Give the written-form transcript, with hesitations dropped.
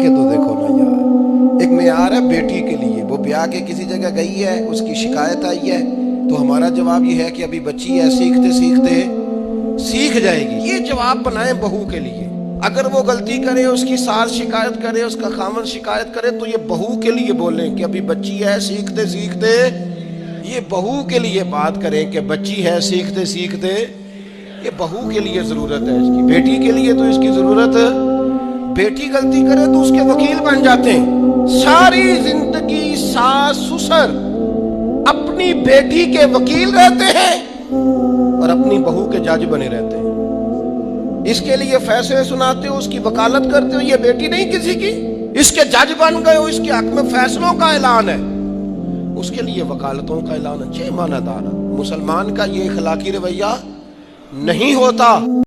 ये तो देखो ना यार, एक मेयार है बेटी के लिए। वो ब्याह के किसी जगह गई है, उसकी शिकायत आई है, तो हमारा जवाब ये है कि अभी बच्ची है, सीखते सीखते सीख जाएगी। ये जवाब बनाए बहू के लिए। अगर वो गलती करे, उसकी सास शिकायत करे, उसका खामन शिकायत करे, तो ये बहू के लिए बोलें कि अभी बच्ची है, सीखते सीखते। ये बहू के लिए बात करें कि बच्ची है, सीखते सीखते। ये बहू के लिए जरूरत है इसकी। बेटी के लिए तो इसकी जरूरत, बेटी गलती करे तो उसके वकील बन जाते हैं। सारी जिंदगी सास ससुर अपनी बेटी के वकील रहते हैं और अपनी बहू के जज बने रहते हैं। इसके लिए फैसले सुनाते हो, उसकी वकालत करते हो। ये बेटी नहीं किसी की, इसके जज बन गए हो, इसके हक में फैसलों का ऐलान है, उसके लिए वकालतों का ऐलान है। जय माना दाना। मुसलमान का ये इखलाकी रवैया नहीं होता।